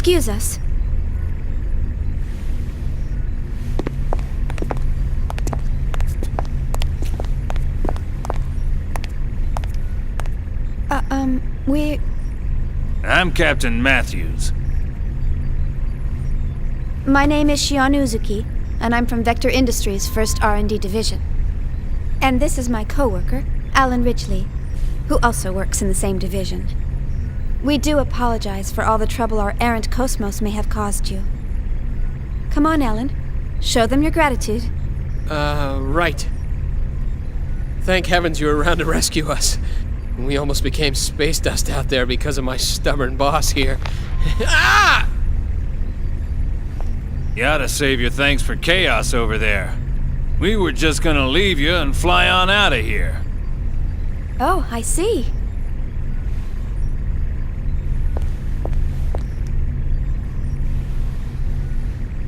Excuse us. I'm Captain Matthews. My name is Shion Uzuki, and I'm from Vector Industries' 1st R&D Division. And this is my co-worker, Alan Ridgely, who also works in the same division. We do apologize for all the trouble our errant Cosmos may have caused you. Come on, Alan. Show them your gratitude. Right. Thank heavens you were around to rescue us. We almost became space dust out there because of my stubborn boss here. Ah! You ought to save your thanks for Chaos over there. We were just gonna leave you and fly on out of here. Oh, I see.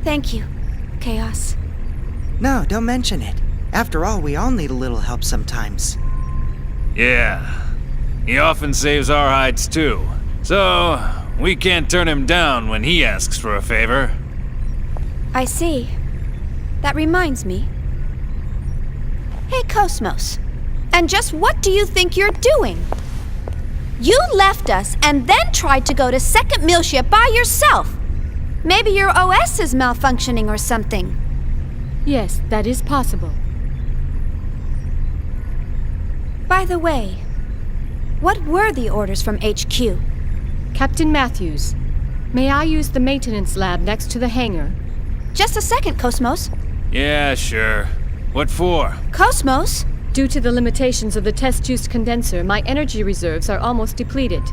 Thank you, Chaos. No, don't mention it. After all, we all need a little help sometimes. Yeah. He often saves our hides too. So, we can't turn him down when he asks for a favor. I see. That reminds me. Hey, Cosmos. And just what do you think you're doing? You left us and then tried to go to Second Milship by yourself. Maybe your OS is malfunctioning or something. Yes, that is possible. By the way, what were the orders from HQ? Captain Matthews, may I use the maintenance lab next to the hangar? Just a second, Cosmos. Yeah, sure. What for? Cosmos? Due to the limitations of the test-juice condenser, my energy reserves are almost depleted.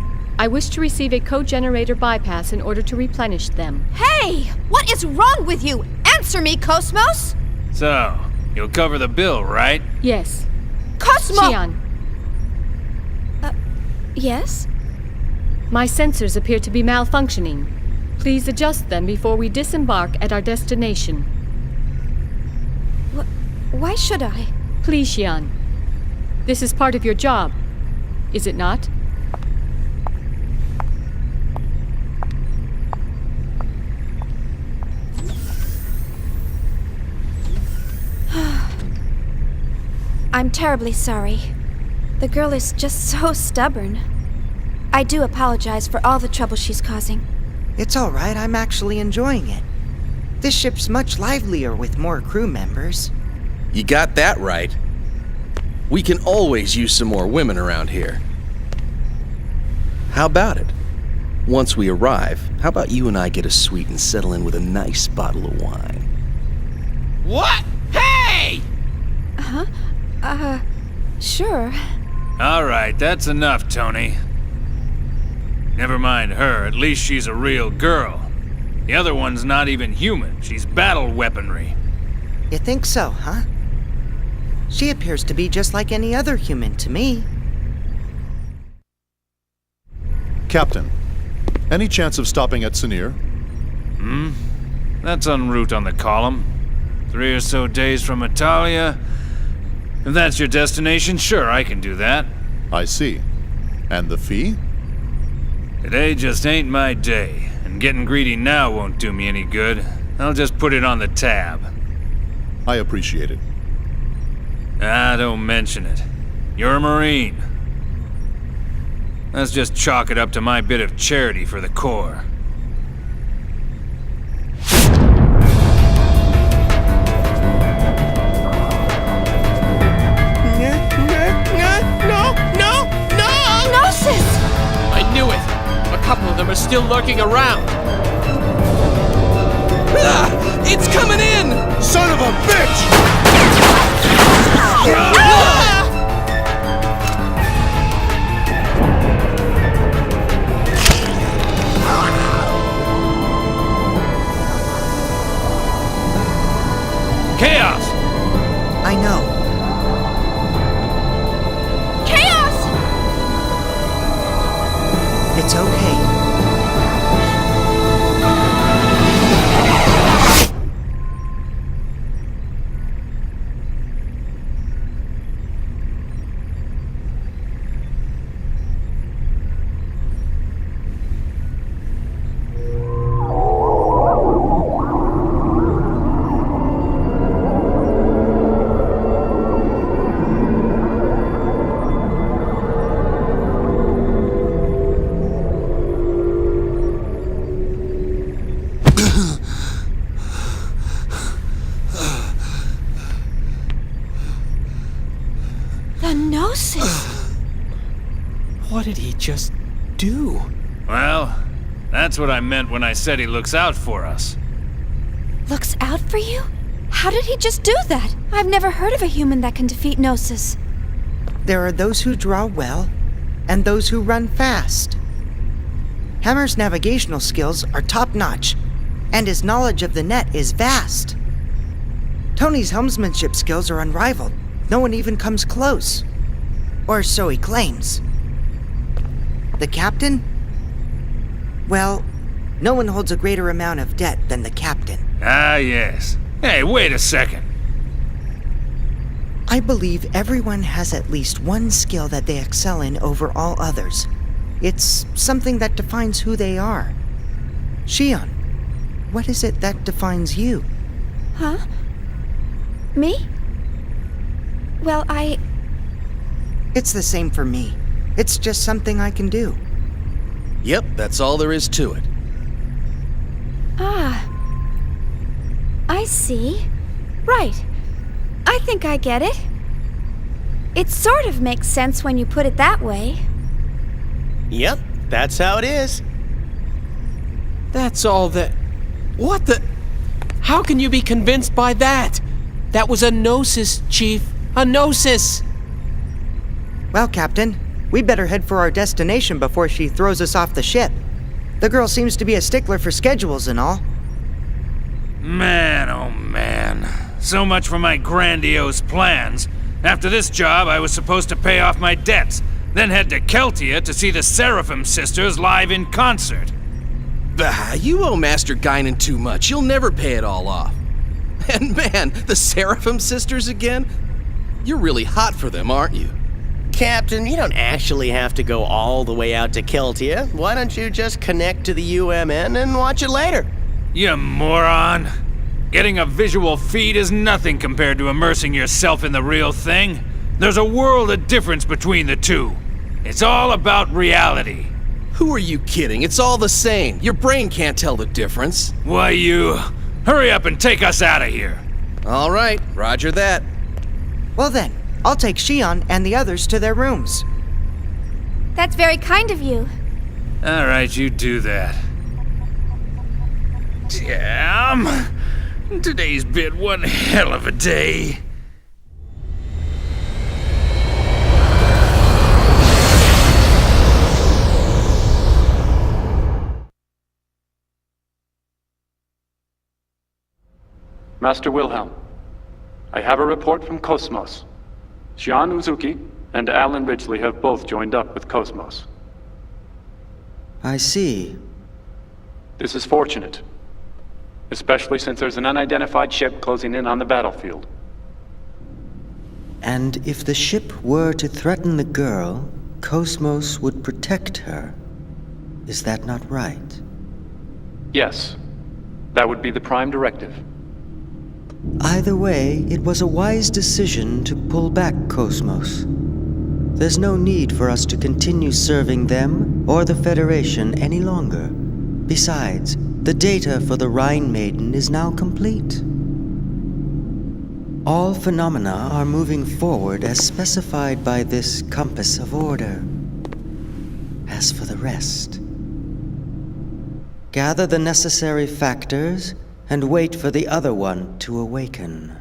I wish to receive a co-generator bypass in order to replenish them. Hey! What is wrong with you? Answer me, Cosmos! So, you'll cover the bill, right? Yes. Cosmo! Shion, Yes? my sensors appear to be malfunctioning. Please adjust them before we disembark at our destination. Why should I? Please, Shion. This is part of your job, is it not? I'm terribly sorry. The girl is just so stubborn. I do apologize for all the trouble she's causing. It's all right, I'm actually enjoying it. This ship's much livelier with more crew members. You got that right. We can always use some more women around here. How about it? Once we arrive, how about you and I get a suite and settle in with a nice bottle of wine? What? Hey! Sure. All right, that's enough, Tony. Never mind her, at least she's a real girl. The other one's not even human, she's battle weaponry. You think so, huh? She appears to be just like any other human to me. Captain, any chance of stopping at Sinir? That's en route on the column. 3 or so days from Italia. If that's your destination, sure, I can do that. I see. And the fee? Today just ain't my day, and getting greedy now won't do me any good. I'll just put it on the tab. I appreciate it. Ah, don't mention it. You're a Marine. Let's just chalk it up to my bit of charity for the Corps. No! Gnosis! I knew it! A couple of them are still lurking around. Ah! It's coming in! Son of a bitch! Ah! Chaos! I know. Chaos! It's okay. just do? Well, that's what I meant when I said he looks out for us. Looks out for you? How did he just do that? I've never heard of a human that can defeat Gnosis. There are those who draw well, and those who run fast. Hammer's navigational skills are top-notch, and his knowledge of the net is vast. Tony's helmsmanship skills are unrivaled. No one even comes close. Or so he claims. The captain? Well, no one holds a greater amount of debt than the captain. Ah, yes. Hey, wait a second. I believe everyone has at least one skill that they excel in over all others. It's something that defines who they are. Shion, what is it that defines you? Huh? Me? Well, It's the same for me. It's just something I can do. Yep, that's all there is to it. I see. Right. I think I get it. It sort of makes sense when you put it that way. Yep, that's how it is. That's all that... What the... How can you be convinced by that? That was a Gnosis, Chief. A Gnosis! Well, Captain, we better head for our destination before she throws us off the ship. The girl seems to be a stickler for schedules and all. Man, oh man. So much for my grandiose plans. After this job, I was supposed to pay off my debts, then head to Keltia to see the Seraphim sisters live in concert. Bah, you owe Master Guinan too much. You'll never pay it all off. And man, the Seraphim sisters again? You're really hot for them, aren't you? Captain, you don't actually have to go all the way out to Keltia. Why don't you just connect to the UMN and watch it later? You moron. Getting a visual feed is nothing compared to immersing yourself in the real thing. There's a world of difference between the two. It's all about reality. Who are you kidding? It's all the same. Your brain can't tell the difference. Why, you... Hurry up and take us out of here. All right, roger that. Well then, I'll take Shion and the others to their rooms. That's very kind of you. All right, you do that. Damn. Today's been one hell of a day. Master Wilhelm, I have a report from Cosmos. Shion Uzuki and Alan Ridgely have both joined up with Cosmos. I see. This is fortunate, especially since there's an unidentified ship closing in on the battlefield. And if the ship were to threaten the girl, Cosmos would protect her. Is that not right? Yes, that would be the prime directive. Either way, it was a wise decision to pull back Cosmos. There's no need for us to continue serving them or the Federation any longer. Besides, the data for the Rhine Maiden is now complete. All phenomena are moving forward as specified by this compass of order. As for the rest, gather the necessary factors and wait for the other one to awaken.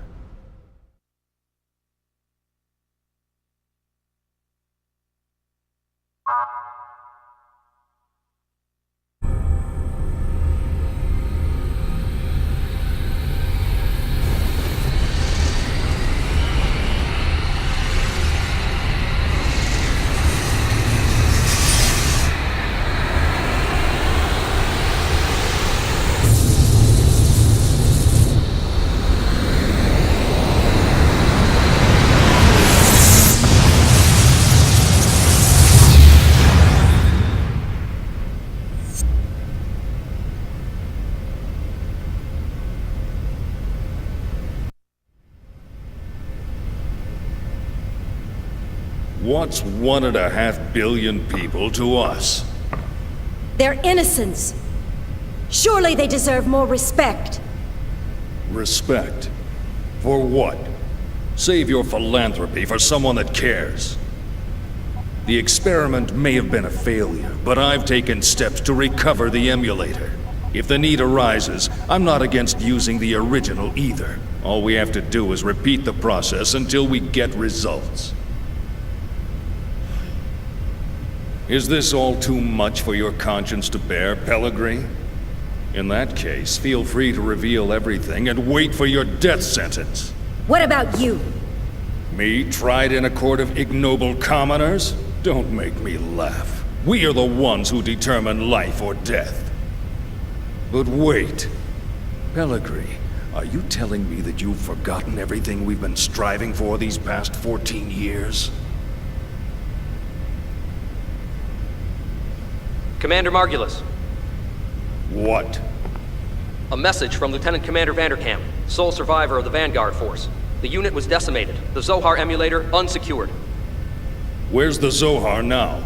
What's 1.5 billion people to us? They're innocents. Surely they deserve more respect. Respect? For what? Save your philanthropy for someone that cares. The experiment may have been a failure, but I've taken steps to recover the emulator. If the need arises, I'm not against using the original either. All we have to do is repeat the process until we get results. Is this all too much for your conscience to bear, Pellegrini? In that case, feel free to reveal everything and wait for your death sentence. What about you? Me, tried in a court of ignoble commoners? Don't make me laugh. We are the ones who determine life or death. But wait. Pellegrini, are you telling me that you've forgotten everything we've been striving for these past 14 years? Commander Margulis. What? A message from Lieutenant Commander Vanderkamp, sole survivor of the Vanguard Force. The unit was decimated. The Zohar emulator unsecured. Where's the Zohar now?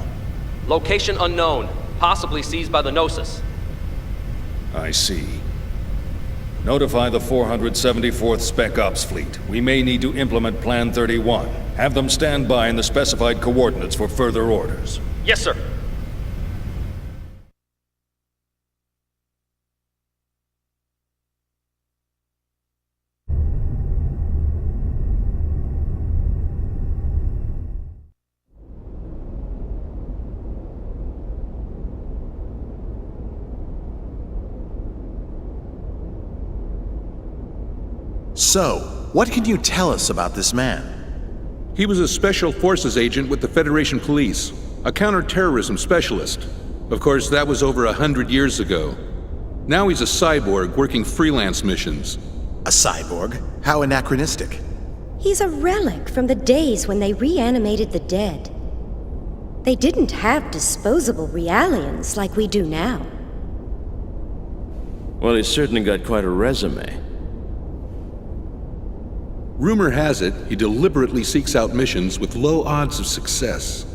Location unknown, possibly seized by the Gnosis. I see. Notify the 474th Spec Ops Fleet. We may need to implement Plan 31. Have them stand by in the specified coordinates for further orders. Yes, sir. So, what can you tell us about this man? He was a Special Forces agent with the Federation Police, a counterterrorism specialist. Of course, that was over 100 years ago. Now he's a cyborg working freelance missions. A cyborg? How anachronistic. He's a relic from the days when they reanimated the dead. They didn't have disposable realians like we do now. Well, he's certainly got quite a resume. Rumor has it, he deliberately seeks out missions with low odds of success.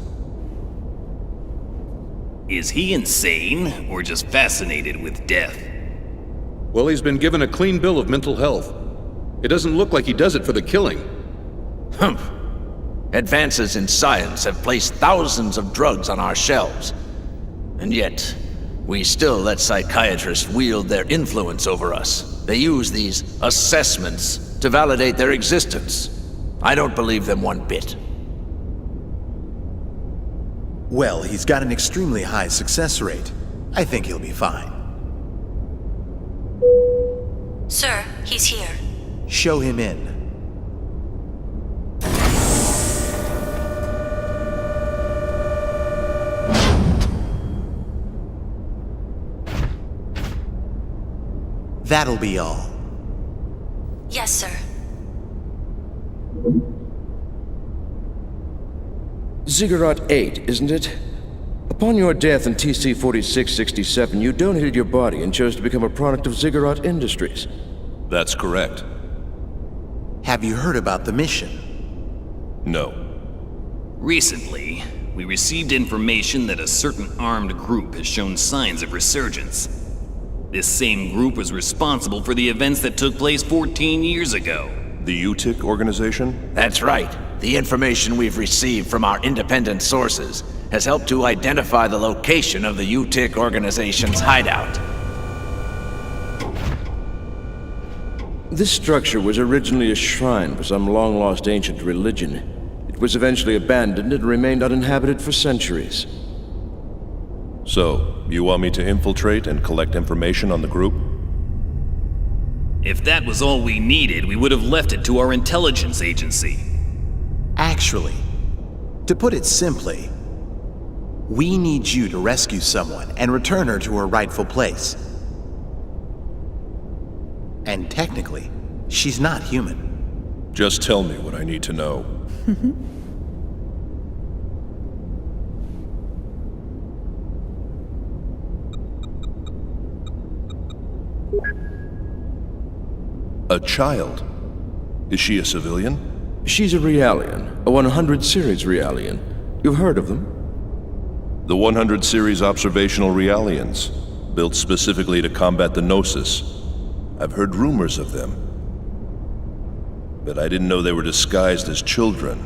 Is he insane, or just fascinated with death? Well, he's been given a clean bill of mental health. It doesn't look like he does it for the killing. Humph. Advances in science have placed thousands of drugs on our shelves. And yet, we still let psychiatrists wield their influence over us. They use these assessments to validate their existence. I don't believe them one bit. Well, he's got an extremely high success rate. I think he'll be fine. Sir, he's here. Show him in. That'll be all. Yes, sir. Ziggurat 8, isn't it? Upon your death in TC-4667, you donated your body and chose to become a product of Ziggurat Industries. That's correct. Have you heard about the mission? No. Recently, we received information that a certain armed group has shown signs of resurgence. This same group was responsible for the events that took place 14 years ago. The UTIC organization? That's right. The information we've received from our independent sources has helped to identify the location of the UTIC organization's hideout. This structure was originally a shrine for some long-lost ancient religion. It was eventually abandoned and remained uninhabited for centuries. So, you want me to infiltrate and collect information on the group? If that was all we needed, we would have left it to our intelligence agency. Actually, to put it simply, we need you to rescue someone and return her to her rightful place. And technically, she's not human. Just tell me what I need to know. A child? Is she a civilian? She's a Realian, a 100 series Realian. You've heard of them? The 100 series observational Realians, built specifically to combat the Gnosis. I've heard rumors of them, but I didn't know they were disguised as children.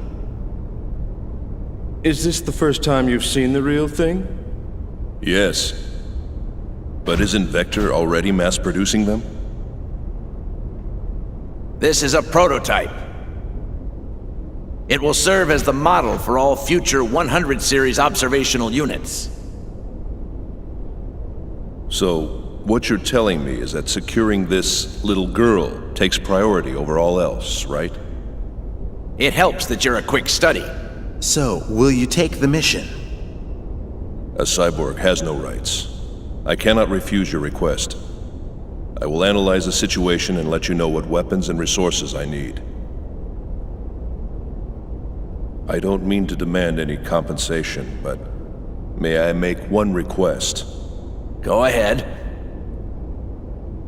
Is this the first time you've seen the real thing? Yes. But isn't Vector already mass-producing them? This is a prototype. It will serve as the model for all future 100 series observational units. So, what you're telling me is that securing this little girl takes priority over all else, right? It helps that you're a quick study. So, will you take the mission? A cyborg has no rights. I cannot refuse your request. I will analyze the situation and let you know what weapons and resources I need. I don't mean to demand any compensation, but may I make one request? Go ahead.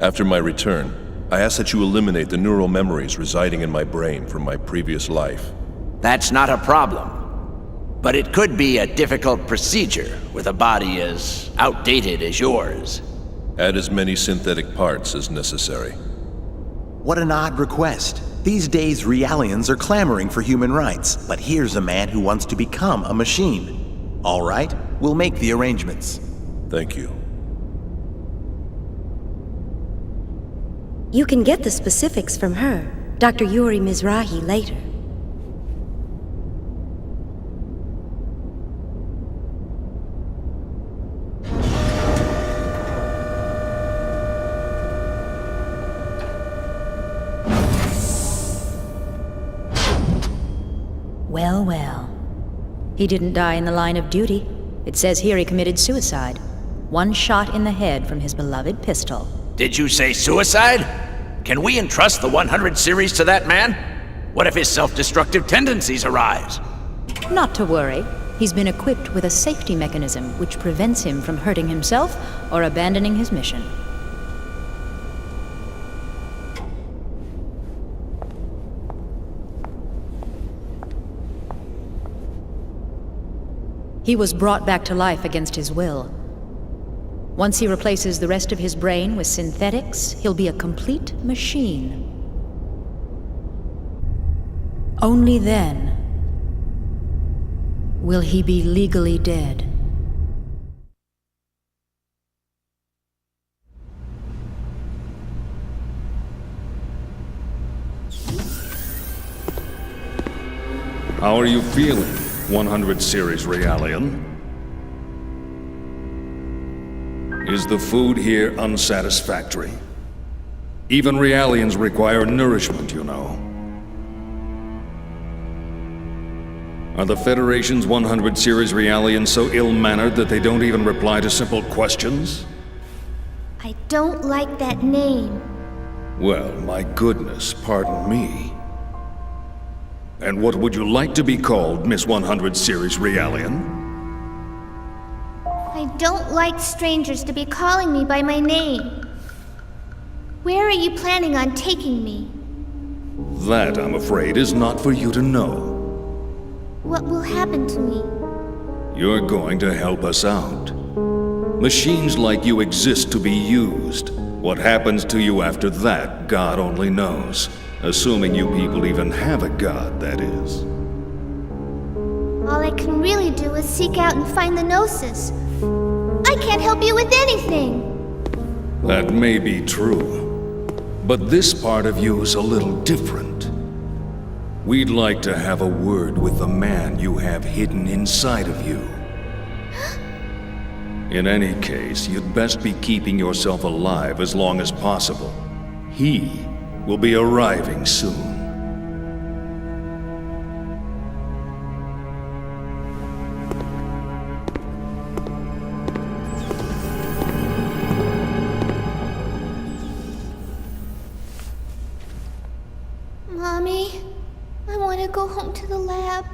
After my return, I ask that you eliminate the neural memories residing in my brain from my previous life. That's not a problem. But it could be a difficult procedure with a body as outdated as yours. Add as many synthetic parts as necessary. What an odd request. These days, Realians are clamoring for human rights, but here's a man who wants to become a machine. All right, we'll make the arrangements. Thank you. You can get the specifics from her, Dr. Yuri Mizrahi, later. Well, well. He didn't die in the line of duty. It says here he committed suicide. One shot in the head from his beloved pistol. Did you say suicide? Can we entrust the 100 series to that man? What if his self-destructive tendencies arise? Not to worry. He's been equipped with a safety mechanism which prevents him from hurting himself or abandoning his mission. He was brought back to life against his will. Once he replaces the rest of his brain with synthetics, he'll be a complete machine. Only then will he be legally dead. How are you feeling, 100 series Realian? Is the food here unsatisfactory? Even Realians require nourishment, you know. Are the Federation's 100 series Realians so ill-mannered that they don't even reply to simple questions? I don't like that name. Well, my goodness, pardon me. And what would you like to be called, Miss 100 series Realian? I don't like strangers to be calling me by my name. Where are you planning on taking me? That, I'm afraid, is not for you to know. What will happen to me? You're going to help us out. Machines like you exist to be used. What happens to you after that, God only knows. Assuming you people even have a god, that is. All I can really do is seek out and find the Gnosis. I can't help you with anything! That may be true. But this part of you is a little different. We'd like to have a word with the man you have hidden inside of you. In any case, you'd best be keeping yourself alive as long as possible. He will be arriving soon. Mommy, I want to go home to the lab.